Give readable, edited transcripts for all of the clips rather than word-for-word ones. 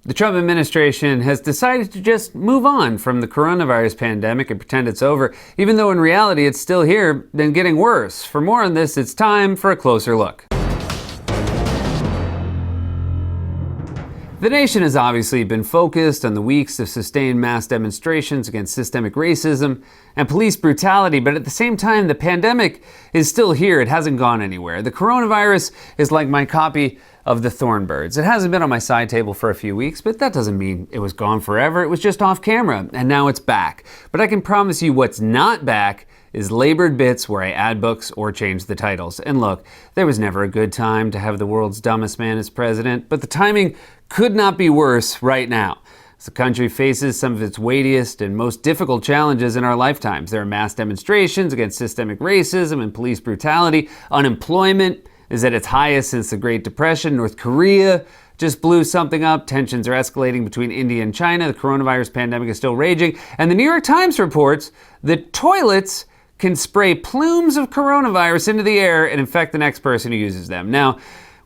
The Trump administration has decided to just move on from the coronavirus pandemic and pretend it's over, even though in reality it's still here and getting worse. For more on this, it's time for a closer look. The nation has obviously been focused on the weeks of sustained mass demonstrations against systemic racism and police brutality, but at the same time, the pandemic is still here. It hasn't gone anywhere. The coronavirus is like my copy of The Thornbirds. It hasn't been on my side table for a few weeks, but that doesn't mean it was gone forever. It was just off camera, and now it's back. But I can promise you what's not back is labored bits where I add books or change the titles. And look, there was never a good time to have the world's dumbest man as president, but the timing could not be worse right now. As the country faces some of its weightiest and most difficult challenges in our lifetimes. There are mass demonstrations against systemic racism and police brutality. Unemployment is at its highest since the Great Depression. North Korea just blew something up. Tensions are escalating between India and China. The coronavirus pandemic is still raging. And the New York Times reports that toilets can spray plumes of coronavirus into the air and infect the next person who uses them. Now,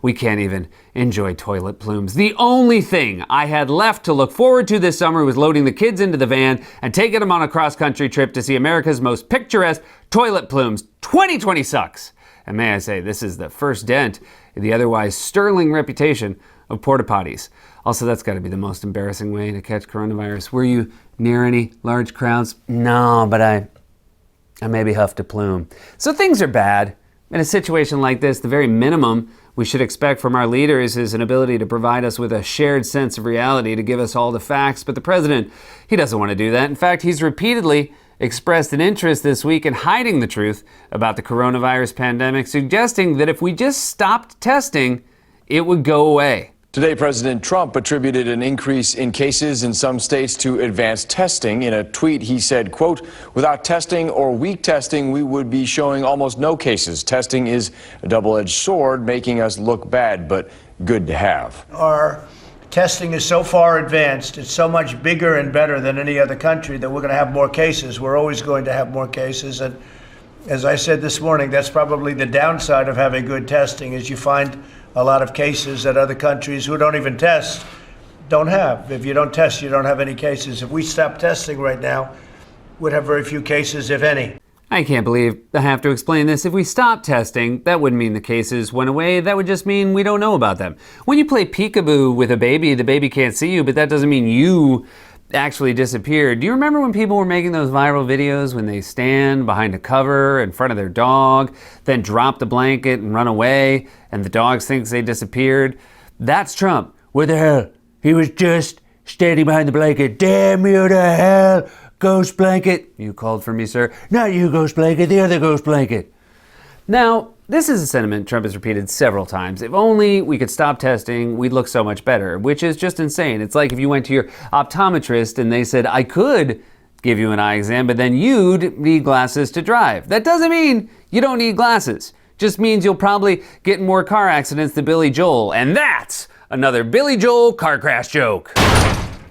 we can't even enjoy toilet plumes. The only thing I had left to look forward to this summer was loading the kids into the van and taking them on a cross-country trip to see America's most picturesque toilet plumes. 2020 sucks. And may I say, this is the first dent in the otherwise sterling reputation of porta potties. Also, that's got to be the most embarrassing way to catch coronavirus. Were you near any large crowds? No, but I maybe huffed a plume. So things are bad. In a situation like this, the very minimum we should expect from our leaders is an ability to provide us with a shared sense of reality, to give us all the facts. But the president, he doesn't want to do that. In fact, he's repeatedly expressed an interest this week in hiding the truth about the coronavirus pandemic, suggesting that if we just stopped testing, it would go away. Today, President Trump attributed an increase in cases in some states to advanced testing. In a tweet, he said, quote, "Without testing or weak testing, we would be showing almost no cases. Testing is a double-edged sword, making us look bad, but good to have." Our testing is so far advanced, it's so much bigger and better than any other country that we're going to have more cases. We're always going to have more cases. And as I said this morning, that's probably the downside of having good testing, is you find a lot of cases that other countries who don't even test don't have. If you don't test, you don't have any cases. If we stop testing right now, we'd have very few cases, if any. I can't believe I have to explain this. If we stopped testing, that wouldn't mean the cases went away. That would just mean we don't know about them. When you play peekaboo with a baby, the baby can't see you, but that doesn't mean you actually disappeared. Do you remember when people were making those viral videos when they stand behind a cover in front of their dog, then drop the blanket and run away, and the dog thinks they disappeared? That's Trump. What the hell? He was just standing behind the blanket. Damn you to hell, ghost blanket. You called for me, sir. Not you, ghost blanket, the other ghost blanket. Now, this is a sentiment Trump has repeated several times. If only we could stop testing, we'd look so much better, which is just insane. It's like if you went to your optometrist and they said, I could give you an eye exam, but then you'd need glasses to drive. That doesn't mean you don't need glasses. Just means you'll probably get in more car accidents than Billy Joel. And that's another Billy Joel car crash joke.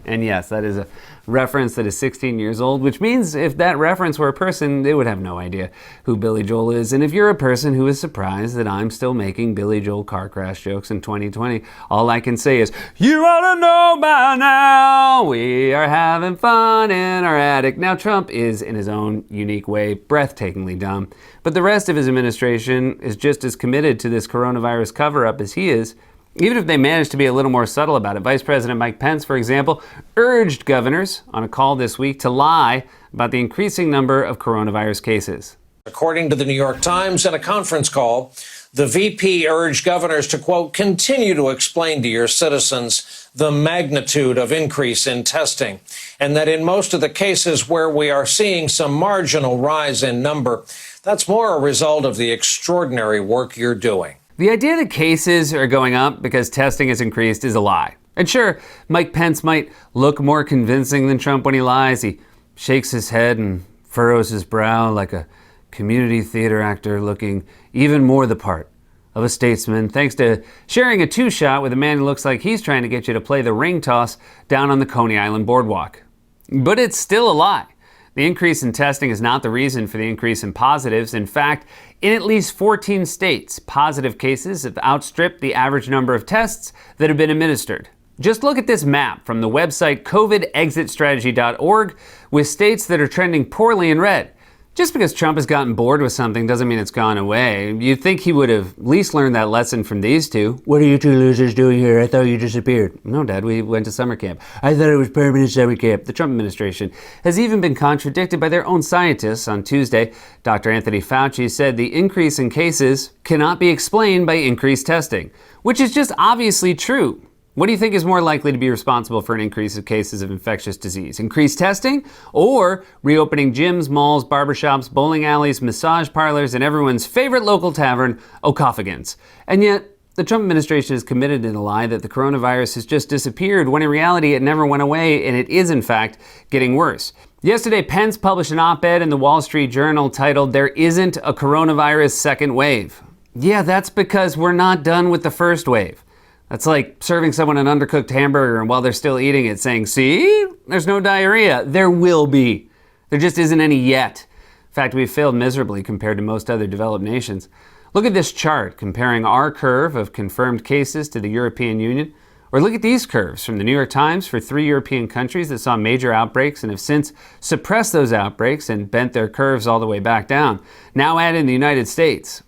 And yes, that is a reference that is 16 years old, which means if that reference were a person, they would have no idea who Billy Joel is. And if you're a person who is surprised that I'm still making Billy Joel car crash jokes in 2020, all I can say is, you ought to know by now, we are having fun in our attic. Now, Trump is, in his own unique way, breathtakingly dumb, but the rest of his administration is just as committed to this coronavirus cover-up as he is, even if they managed to be a little more subtle about it. Vice President Mike Pence, for example, urged governors on a call this week to lie about the increasing number of coronavirus cases. According to the New York Times, in a conference call, the VP urged governors to, quote, continue to explain to your citizens the magnitude of increase in testing, and that in most of the cases where we are seeing some marginal rise in number, that's more a result of the extraordinary work you're doing. The idea that cases are going up because testing has increased is a lie. And sure, Mike Pence might look more convincing than Trump when he lies. He shakes his head and furrows his brow like a community theater actor, looking even more the part of a statesman, thanks to sharing a two-shot with a man who looks like he's trying to get you to play the ring toss down on the Coney Island boardwalk. But it's still a lie. The increase in testing is not the reason for the increase in positives. In fact, in at least 14 states, positive cases have outstripped the average number of tests that have been administered. Just look at this map from the website covidexitstrategy.org with states that are trending poorly in red. Just because Trump has gotten bored with something doesn't mean it's gone away. You'd think he would have at least learned that lesson from these two. What are you two losers doing here? I thought you disappeared. No, Dad, we went to summer camp. I thought it was permanent summer camp. The Trump administration has even been contradicted by their own scientists. On Tuesday, Dr. Anthony Fauci said the increase in cases cannot be explained by increased testing, which is just obviously true. What do you think is more likely to be responsible for an increase of cases of infectious disease? Increased testing or reopening gyms, malls, barbershops, bowling alleys, massage parlors, and everyone's favorite local tavern, O'Coffagans? And yet, the Trump administration is committed in the lie that the coronavirus has just disappeared, when in reality it never went away, and it is in fact getting worse. Yesterday, Pence published an op-ed in the Wall Street Journal titled, "There Isn't a Coronavirus Second Wave." Yeah, that's because we're not done with the first wave. That's like serving someone an undercooked hamburger and while they're still eating it saying, "See, there's no diarrhea." There will be. There just isn't any yet. In fact, we've failed miserably compared to most other developed nations. Look at this chart comparing our curve of confirmed cases to the European Union. Or look at these curves from the New York Times for 3 European countries that saw major outbreaks and have since suppressed those outbreaks and bent their curves all the way back down. Now add in the United States.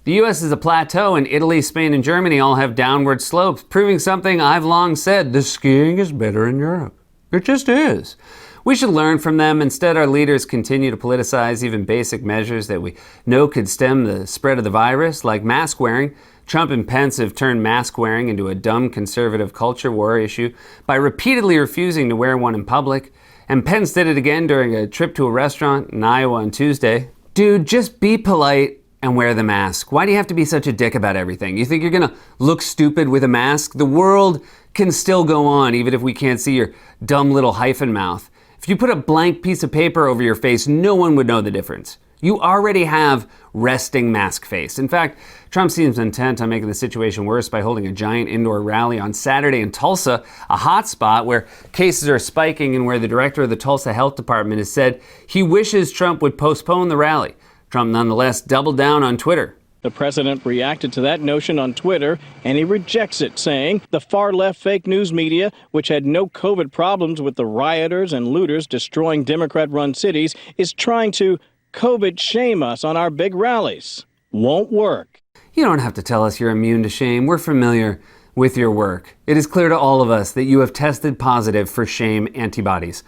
The U.S. is a plateau, and Italy, Spain, and Germany all have downward slopes, proving something I've long said: the skiing is better in Europe. It just is. We should learn from them. Instead, our leaders continue to politicize even basic measures that we know could stem the spread of the virus, like mask wearing. Trump and Pence have turned mask wearing into a dumb conservative culture war issue by repeatedly refusing to wear one in public. And Pence did it again during a trip to a restaurant in Iowa on Tuesday. Dude, just be polite and wear the mask. Why do you have to be such a dick about everything? You think you're gonna look stupid with a mask? The world can still go on even if we can't see your dumb little hyphen mouth. If you put a blank piece of paper over your face, no one would know the difference. You already have resting mask face. In fact, Trump seems intent on making the situation worse by holding a giant indoor rally on Saturday in Tulsa, a hot spot where cases are spiking and where the director of the Tulsa Health Department has said he wishes Trump would postpone the rally. Trump nonetheless doubled down on Twitter. The president reacted to that notion on Twitter, and he rejects it, saying the far-left fake news media, which had no COVID problems with the rioters and looters destroying Democrat-run cities, is trying to COVID shame us on our big rallies. Won't work. You don't have to tell us you're immune to shame. We're familiar with your work. It is clear to all of us that you have tested positive for shame antibodies.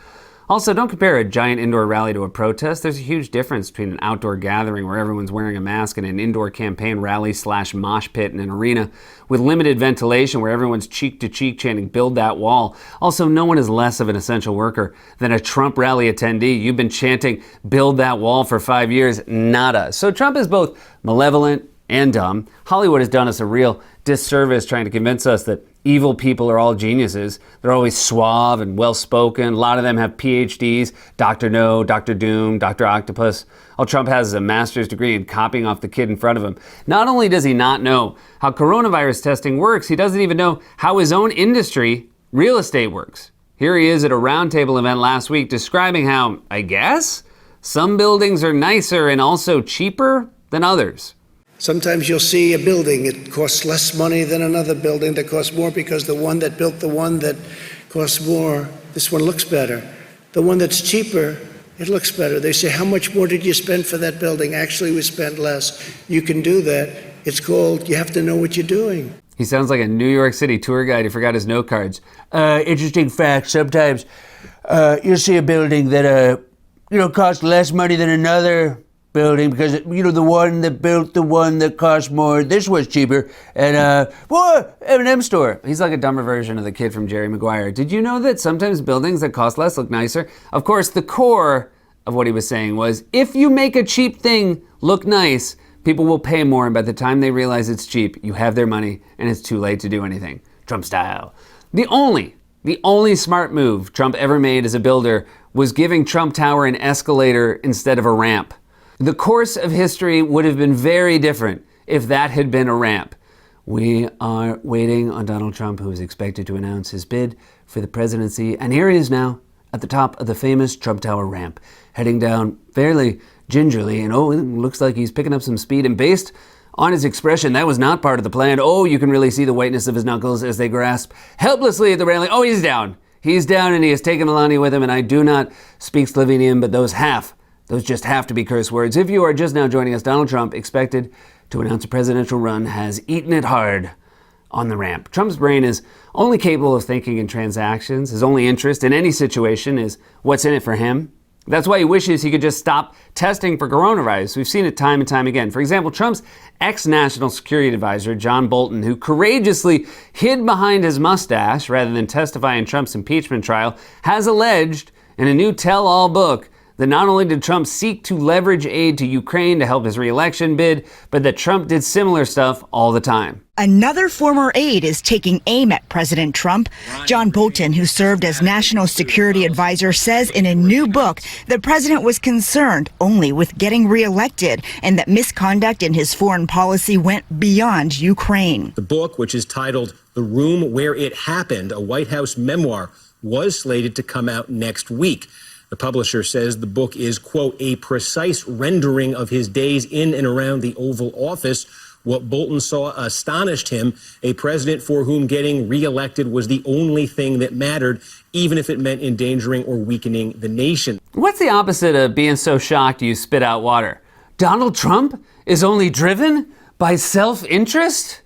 Also, don't compare a giant indoor rally to a protest. There's a huge difference between an outdoor gathering where everyone's wearing a mask and an indoor campaign rally / mosh pit in an arena with limited ventilation where everyone's cheek to cheek chanting "build that wall." Also, no one is less of an essential worker than a Trump rally attendee. You've been chanting "build that wall" for 5 years. Nada. So Trump is both malevolent and dumb. Hollywood has done us a real disservice trying to convince us that evil people are all geniuses. They're always suave and well-spoken. A lot of them have PhDs, Dr. No, Dr. Doom, Dr. Octopus. All Trump has is a master's degree in copying off the kid in front of him. Not only does he not know how coronavirus testing works, he doesn't even know how his own industry, real estate, works. Here he is at a roundtable event last week describing how, I guess, some buildings are nicer and also cheaper than others. Sometimes you'll see a building, it costs less money than another building that costs more because the one that built the one that costs more, this one looks better. The one that's cheaper, it looks better. They say, how much more did you spend for that building? Actually, we spent less. You can do that. It's called, you have to know what you're doing. He sounds like a New York City tour guide who forgot his note cards. Interesting fact, sometimes you'll see a building that, costs less money than another building because, the one that built the one that cost more, this was cheaper. And, M&M store. He's like a dumber version of the kid from Jerry Maguire. Did you know that sometimes buildings that cost less look nicer? Of course, the core of what he was saying was, if you make a cheap thing look nice, people will pay more, and by the time they realize it's cheap, you have their money, and it's too late to do anything. Trump style. The only smart move Trump ever made as a builder was giving Trump Tower an escalator instead of a ramp. The course of history would have been very different if that had been a ramp. We are waiting on Donald Trump, who is expected to announce his bid for the presidency. And here he is now at the top of the famous Trump Tower ramp, heading down fairly gingerly. And it looks like he's picking up some speed. And based on his expression. That was not part of the plan. Oh, you can really see the whiteness of his knuckles as they grasp helplessly at the railing. Oh, he's down. He's down, and he has taken Alani with him, and I do not speak Slovenian, but those just have to be curse words. If you are just now joining us, Donald Trump, expected to announce a presidential run, has eaten it hard on the ramp. Trump's brain is only capable of thinking in transactions. His only interest in any situation is what's in it for him. That's why he wishes he could just stop testing for coronavirus. We've seen it time and time again. For example, Trump's ex-national security advisor, John Bolton, who courageously hid behind his mustache rather than testify in Trump's impeachment trial, has alleged in a new tell-all book that not only did Trump seek to leverage aid to Ukraine to help his re-election bid, but that Trump did similar stuff all the time. Another former aide is taking aim at President Trump. John Bolton, who served as national security advisor, says in a new book the president was concerned only with getting reelected and that misconduct in his foreign policy went beyond Ukraine. The book, which is titled The Room Where It Happened, a White House memoir, was slated to come out next week. The publisher says the book is, quote, a precise rendering of his days in and around the Oval Office. What Bolton saw astonished him, a president for whom getting reelected was the only thing that mattered, even if it meant endangering or weakening the nation. What's the opposite of being so shocked you spit out water? Donald Trump is only driven by self-interest?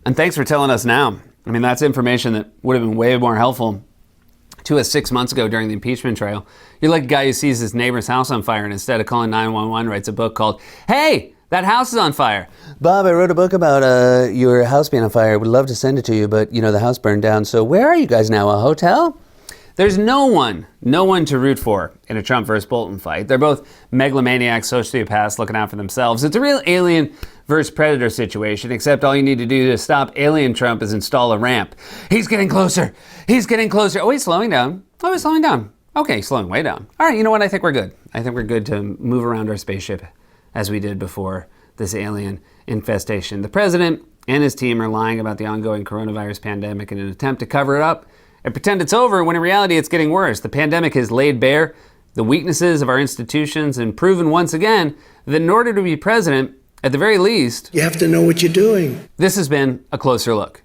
And thanks for telling us now. I mean, that's information that would have been way more helpful to us 6 months ago during the impeachment trial. You're like a guy who sees his neighbor's house on fire and instead of calling 911 writes a book called, "Hey, that house is on fire. Bob, I wrote a book about your house being on fire. Would love to send it to you, but the house burned down. So where are you guys now? A hotel?" There's no one to root for in a Trump versus Bolton fight. They're both megalomaniacs, sociopaths looking out for themselves. It's a real Alien versus Predator situation, except all you need to do to stop Alien Trump is install a ramp. He's getting closer. He's getting closer. Oh, he's slowing down. Oh, he's slowing down. Okay, slowing way down. All right, you know what? I think we're good. I think we're good to move around our spaceship as we did before this alien infestation. The president and his team are lying about the ongoing coronavirus pandemic in an attempt to cover it up and pretend it's over when in reality it's getting worse. The pandemic has laid bare the weaknesses of our institutions and proven once again that in order to be president, at the very least, You have to know what you're doing. this has been a closer look.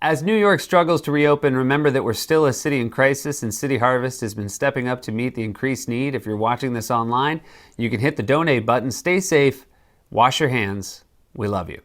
As New York struggles to reopen, remember that we're still a city in crisis, and City Harvest has been stepping up to meet the increased need. If you're watching this online, you can hit the donate button. Stay safe. Wash your hands. We love you.